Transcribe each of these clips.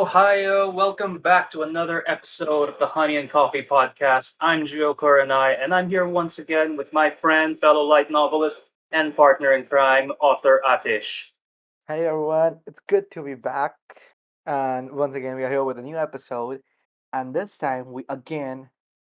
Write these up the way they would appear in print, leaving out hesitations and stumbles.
Ohio. Welcome back to another episode of the Honey and Coffee Podcast. I'm Gio Coronai, and I'm here once again with my friend, fellow light novelist, and partner in crime, author Atish. Hey everyone, it's good to be back. And once again, we are here with a new episode. And this time, we again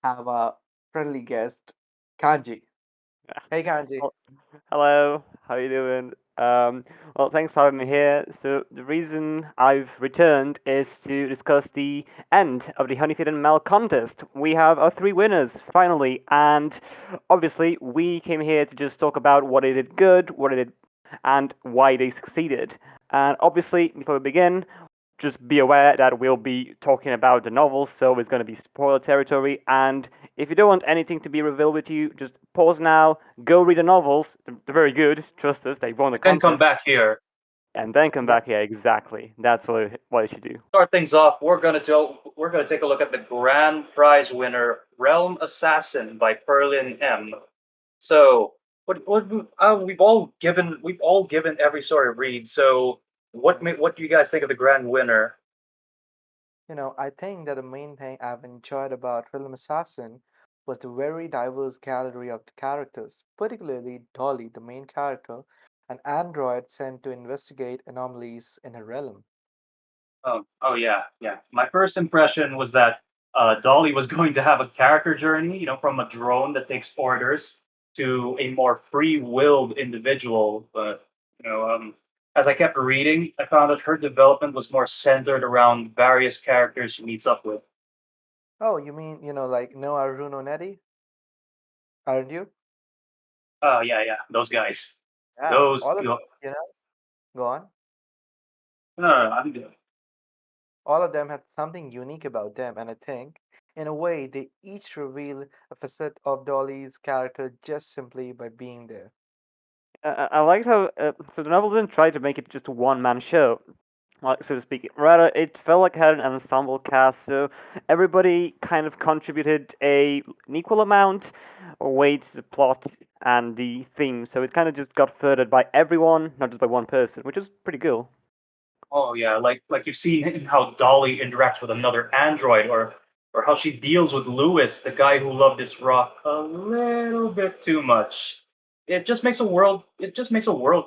have a friendly guest, Kanji. Yeah. Hey Kanji. Well, hello, how you doing? Well, thanks for having me here. So the reason I've returned is to discuss the end of the Honeyfeed and Mel contest. We have our three winners finally, and obviously we came here to just talk about what they did good, what they did, and why they succeeded. And obviously, before we begin, just be aware that we'll be talking about the novels, so it's going to be spoiler territory. And if you don't want anything to be revealed with you, just pause now, go read the novels. They're very good. Trust us, they won the Then come contest, back here. and then come Yep. back here. Exactly. That's what you should do. Start things off. We're gonna take a look at the grand prize winner, Realm Assassin by Pearlyn M. So, we've all given every sort of read. So, what do you guys think of the grand winner? I think that the main thing I've enjoyed about Film Assassin was the very diverse gallery of the characters, particularly Dolly, the main character, an android sent to investigate anomalies in a realm. Oh yeah, yeah. My first impression was that Dolly was going to have a character journey, from a drone that takes orders to a more free-willed individual. But as I kept reading, I found that her development was more centered around various characters she meets up with. Oh, you mean, like Noah Runo aren't you? Oh yeah, yeah. Those guys. Yeah, Those. all of go on. No, I'm good. All of them had something unique about them, and I think, in a way, they each reveal a facet of Dolly's character just simply by being there. I liked how so the novel didn't try to make it just a one-man show, like so to speak. Rather, it felt like it had an ensemble cast, so everybody kind of contributed an equal amount or weight to the plot and the theme. So it kind of just got furthered by everyone, not just by one person, which is pretty cool. Oh yeah, like you've seen in how Dolly interacts with another android, or how she deals with Lewis, the guy who loved this rock a little bit too much. It just makes a world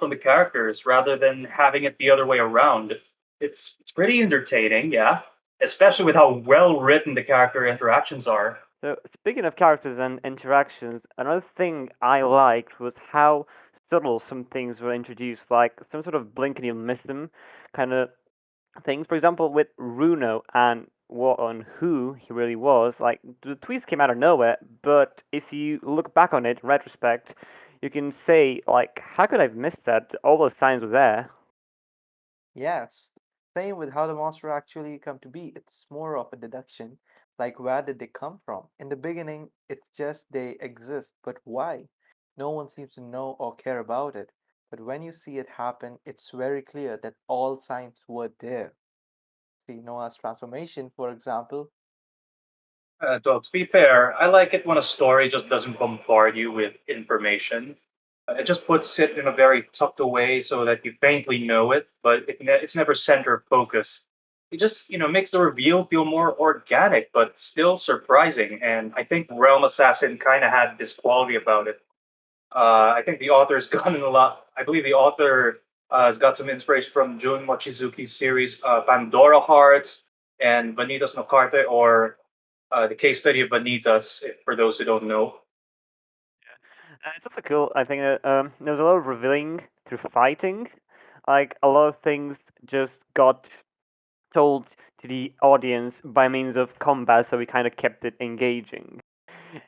from the characters rather than having it the other way around. It's pretty entertaining, yeah. Especially with how well written the character interactions are. So speaking of characters and interactions, another thing I liked was how subtle some things were introduced, like some sort of blink and you'll miss them kind of things. For example, with Runo and what on who he really was, like the tweets came out of nowhere, but if you look back on it in retrospect, you can say like, how could I have missed that? All those signs were there. Yes, same with how the monster actually come to be. It's more of a deduction, like where did they come from? In the beginning, it's just they exist, but why? No one seems to know or care about it. But when you see it happen, it's very clear that all signs were there. See Noah's transformation, for example. Well, to be fair, I like it when a story just doesn't bombard you with information. It just puts it in a very tucked away so that you faintly know it, but it's never center focus. It just, makes the reveal feel more organic, but still surprising. And I think Realm Assassin kind of had this quality about it. I think the author's gotten a lot. I believe the author has got some inspiration from Jun Mochizuki's series Pandora Hearts and Vanitas no Carte, or the case study of Vanitas, for those who don't know. It's also cool. I think that there was a lot of revealing through fighting. Like a lot of things just got told to the audience by means of combat, so we kind of kept it engaging.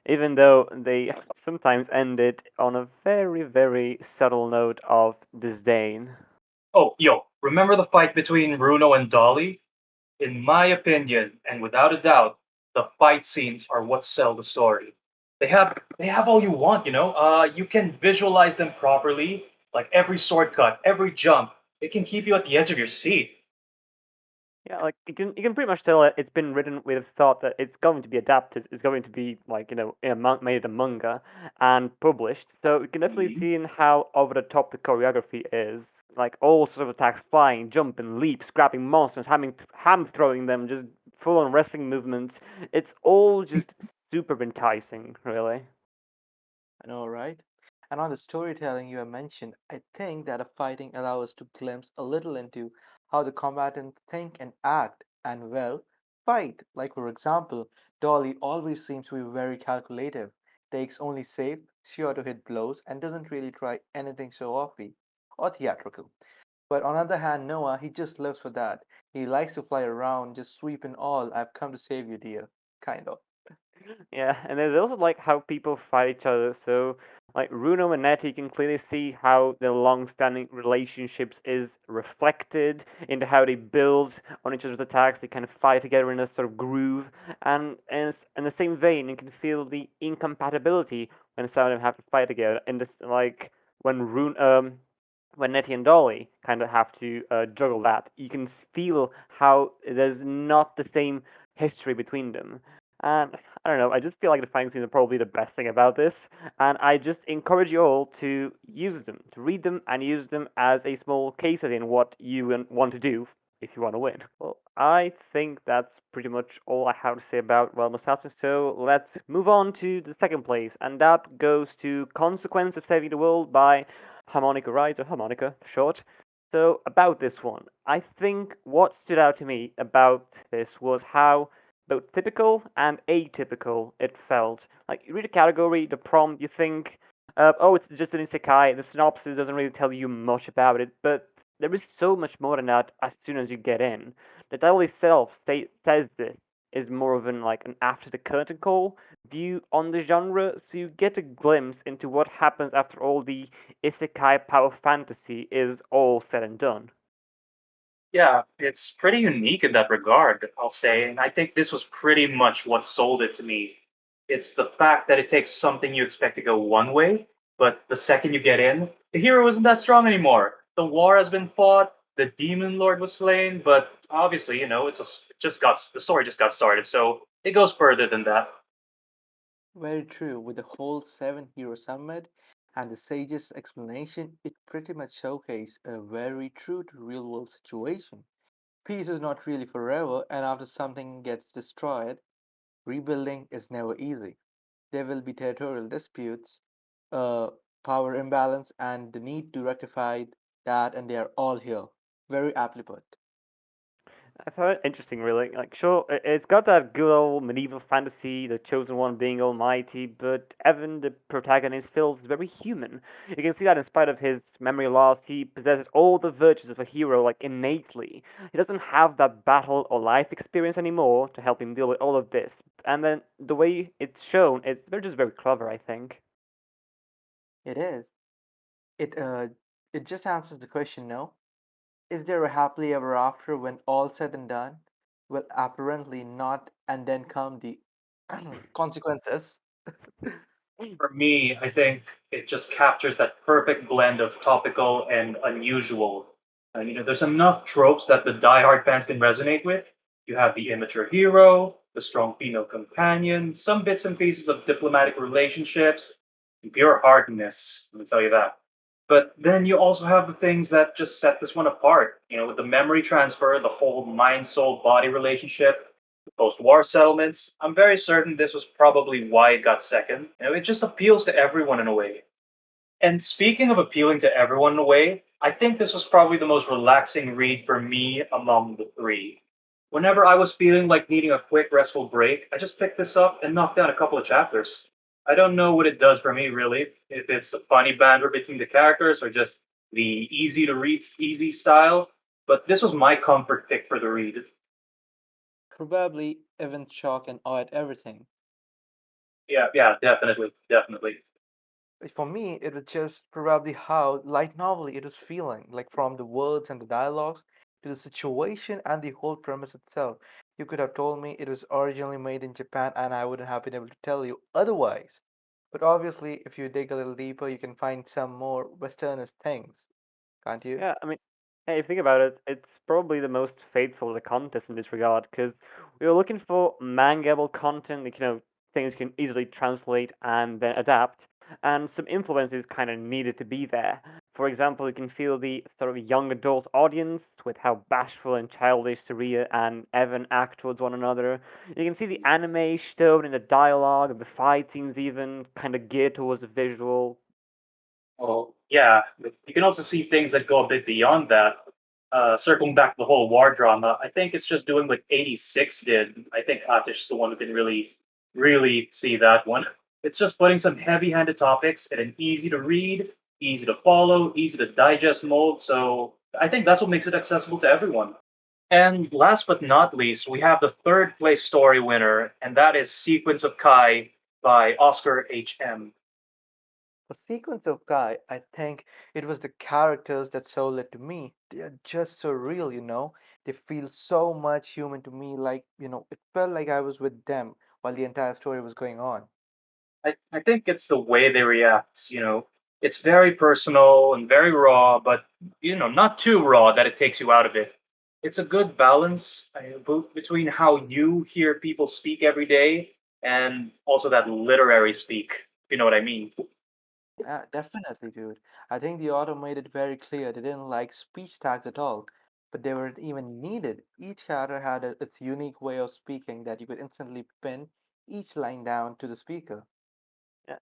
Even though they sometimes ended on a very, very subtle note of disdain. Oh, yo, remember the fight between Bruno and Dolly? In my opinion, and without a doubt, the fight scenes are what sell the story. They have all you want, you can visualize them properly, like every sword cut, every jump. It can keep you at the edge of your seat. Yeah, like you can pretty much tell it's been written with thought that it's going to be adapted. It's going to be like in made a manga and published. So you can definitely see in how over the top the choreography is. like all sorts of attacks, flying, jumping, leaps, grabbing monsters, ham throwing them, just full on wrestling movements. It's all just super enticing, really. I know, right? And on the storytelling you have mentioned, I think that a fighting allows us to glimpse a little into how the combatants think and act, and well, fight. Like, for example, Dolly always seems to be very calculative, takes only safe, sure to hit blows, and doesn't really try anything show offy or theatrical. But on the other hand, Noah, he just lives for that. He likes to fly around, just sweeping all, I've come to save you, dear. Kind of. Yeah, and there's also like how people fight each other. So like Runo and Nettie, you can clearly see how their long-standing relationships is reflected into how they build on each other's attacks. They kind of fight together in a sort of groove, and in the same vein, you can feel the incompatibility when some of them have to fight together. And this like when when Nettie and Dolly kind of have to juggle that, you can feel how there's not the same history between them. And I don't know, I just feel like the fighting scenes are probably the best thing about this, and I just encourage you all to use them, to read them and use them as a small case study in what you want to do if you want to win. Well, I think that's pretty much all I have to say about Well Nostalgia, so let's move on to the second place, and that goes to Consequence of Saving the World by Harmonica Writes, or Harmonica for short. So, about this one, I think what stood out to me about this was how both typical and atypical it felt. Like, you read a category, the prompt, you think, oh, it's just an isekai, the synopsis doesn't really tell you much about it, but there is so much more than that as soon as you get in. The title itself says this is more of an after the curtain call view on the genre, so you get a glimpse into what happens after all the isekai power fantasy is all said and done. Yeah, it's pretty unique in that regard, I'll say. And I think this was pretty much what sold it to me. It's the fact that it takes something you expect to go one way, but the second you get in, the hero isn't that strong anymore. The war has been fought, the demon lord was slain, but obviously, the story just got started, so it goes further than that. Very true. With the whole seven hero summit and the sage's explanation, it pretty much showcased a very true to real world situation. Peace is not really forever, and after something gets destroyed, rebuilding is never easy. There will be territorial disputes, uh, power imbalance, and the need to rectify that, and they are all here. Very aptly put. I found it interesting, really. Like, sure, it's got that good old medieval fantasy, the chosen one being almighty, but Evan, the protagonist, feels very human. You can see that in spite of his memory loss, he possesses all the virtues of a hero, like, innately. He doesn't have that battle or life experience anymore to help him deal with all of this. And then the way it's shown, it's just very clever, I think. It is. It uh, it just answers the question, no? Is there a happily ever after when all said and done? Well, apparently not, and then come the consequences. For me, I think it just captures that perfect blend of topical and unusual. There's enough tropes that the diehard fans can resonate with. You have the immature hero, the strong female companion, some bits and pieces of diplomatic relationships, and pure hardness. Let me tell you that. But then you also have the things that just set this one apart. With the memory transfer, the whole mind soul body relationship, the post war settlements. I'm very certain this was probably why it got second. It just appeals to everyone in a way. And speaking of appealing to everyone in a way, I think this was probably the most relaxing read for me among the three. Whenever I was feeling like needing a quick, restful break, I just picked this up and knocked down a couple of chapters. I don't know what it does for me, really, if it's the funny banter between the characters or just the easy to read, easy style, but this was my comfort pick for the read. Probably even shock and awe at everything. Yeah, yeah, definitely, definitely. For me, it was just probably how light novelty it was feeling, like from the words and the dialogues to the situation and the whole premise itself. You could have told me it was originally made in Japan, and I wouldn't have been able to tell you otherwise. But obviously, if you dig a little deeper, you can find some more westernist things, can't you? Yeah, I mean, hey, if you think about it, it's probably the most faithful to the contest in this regard, because we were looking for mangable content, like, things you can easily translate and then adapt, and some influences kind of needed to be there. For example, you can feel the sort of young adult audience with how bashful and childish Saria and Evan act towards one another. You can see the anime shown in the dialogue, the fight scenes even kind of geared towards the visual. Well, yeah, but you can also see things that go a bit beyond that. Circling back to the whole war drama, I think it's just doing what 86 did. I think Atish is the one who can really see that one. It's just putting some heavy handed topics in an easy to read, easy to follow, easy to digest mode. So I think that's what makes it accessible to everyone. And last but not least, we have the third place story winner, and that is Sequence of Kai by OscarHM. A sequence of Guy, I think it was the characters that sold it to me. They are just so real, you know. They feel so much human to me, like, it felt like I was with them while the entire story was going on. I think it's the way they react. It's very personal and very raw, but not too raw that it takes you out of it. It's a good balance between how you hear people speak every day and also that literary speak, if you know what I mean. Yeah, definitely, dude. I think the author made it very clear they didn't like speech tags at all, but they weren't even needed. Each character had its unique way of speaking that you could instantly pin each line down to the speaker.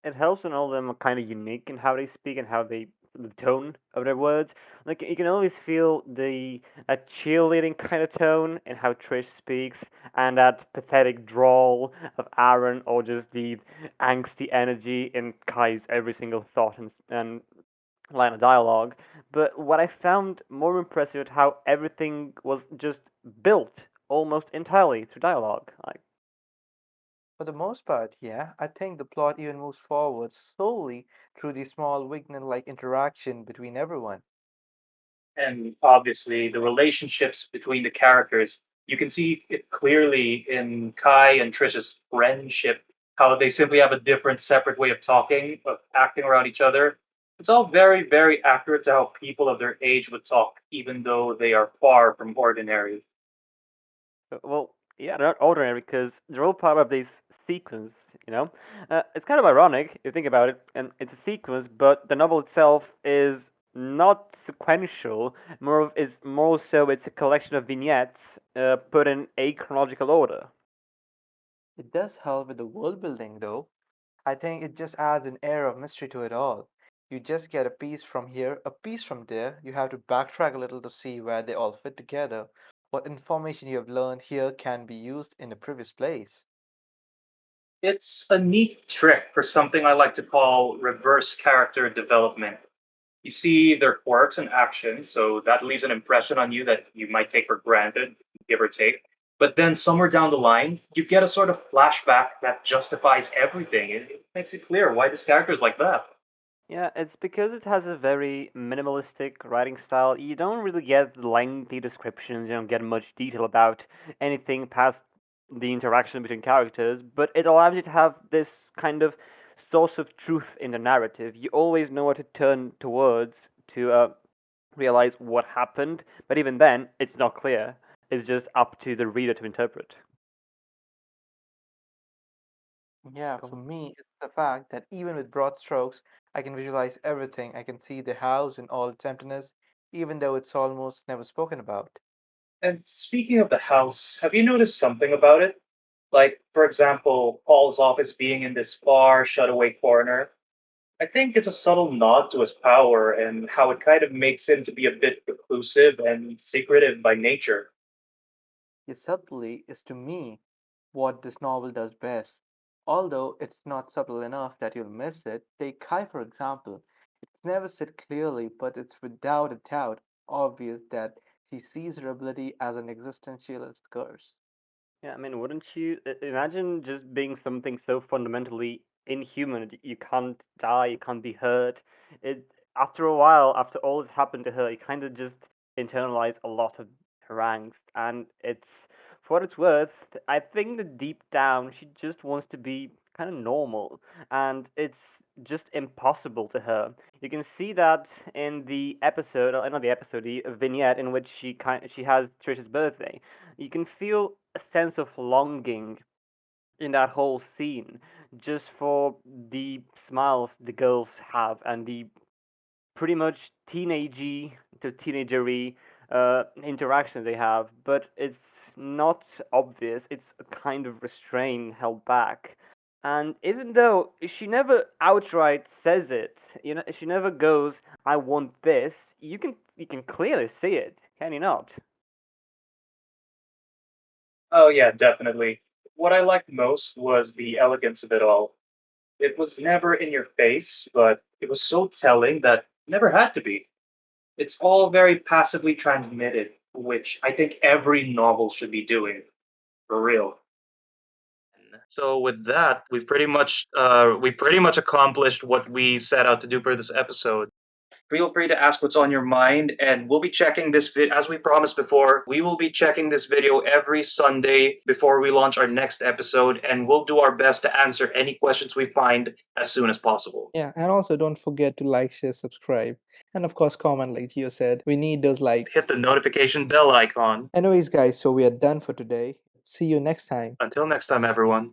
It helps when all of them are kind of unique in how they speak and how they the tone of their words. Like you can always feel the a cheerleading kind of tone in how Trish speaks, and that pathetic drawl of Aaron, or just the angsty energy in Kai's every single thought and line of dialogue. But what I found more impressive is how everything was just built almost entirely through dialogue. Like For the most part, yeah, I think the plot even moves forward solely through the small Wignan-like interaction between everyone. And obviously the relationships between the characters. You can see it clearly in Kai and Trish's friendship, how they simply have a different, separate way of talking, of acting around each other. It's all very, very accurate to how people of their age would talk, even though they are far from ordinary. well, yeah, they're not ordinary because they're all part of this sequence. You know, it's kind of ironic if you think about it, and it's a sequence, but the novel itself is not sequential. More so it's a collection of vignettes put in a chronological order. It does help with the world building, though. I think it just adds an air of mystery to it all. You just get a piece from here, a piece from there. You have to backtrack a little to see where they all fit together. What information you have learned here can be used in a previous place. It's a neat trick for something I like to call reverse character development. You see their quirks and actions, so that leaves an impression on you that you might take for granted, give or take. But then somewhere down the line, you get a sort of flashback that justifies everything. It makes it clear why this character is like that. Yeah, it's because it has a very minimalistic writing style. You don't really get lengthy descriptions, you don't get much detail about anything past the interaction between characters, but it allows you to have this kind of source of truth in the narrative. You always know what to turn towards to realize what happened, but even then, it's not clear. It's just up to the reader to interpret. Yeah, for Cool. me, it's the fact that even with broad strokes, I can visualize everything. I can see the house in all its emptiness, even though it's almost never spoken about. And speaking of the house, have you noticed something about it? Like, for example, Paul's office being in this far, shut away corner. I think it's a subtle nod to his power and how it kind of makes him to be a bit reclusive and secretive by nature. Yet subtlety is to me what this novel does best. Although it's not subtle enough that you'll miss it, take Kai for example. It's never said clearly, but it's without a doubt obvious that she sees her ability as an existentialist curse. Yeah, I mean, wouldn't you imagine just being something so fundamentally inhuman? You can't die, you can't be hurt. It After a while, after all that's happened to her, you kind of just internalize a lot of her angst, and it's for what it's worth. I think that deep down, she just wants to be kind of normal, and it's just impossible to her. You can see that in the episode, or not the episode, the vignette in which she has Trish's birthday. You can feel a sense of longing in that whole scene just for the smiles the girls have and the pretty much teenagey to teenagery interaction they have, but it's not obvious. It's a kind of restraint held back. And even though she never outright says it, she never goes, "I want this." You can clearly see it, can you not? Oh yeah, definitely. What I liked most was the elegance of it all. It was never in your face, but it was so telling that it never had to be. It's all very passively transmitted, which I think every novel should be doing, for real. So with that, we pretty much accomplished what we set out to do for this episode. Feel free to ask what's on your mind, and we'll be checking this as we promised before. We will be checking this video every Sunday before we launch our next episode, and we'll do our best to answer any questions we find as soon as possible. Yeah, and also don't forget to like, share, subscribe, and of course comment like Gio said. We need those likes. Hit the notification bell icon. Anyways, guys, so we are done for today. See you next time. Until next time, everyone.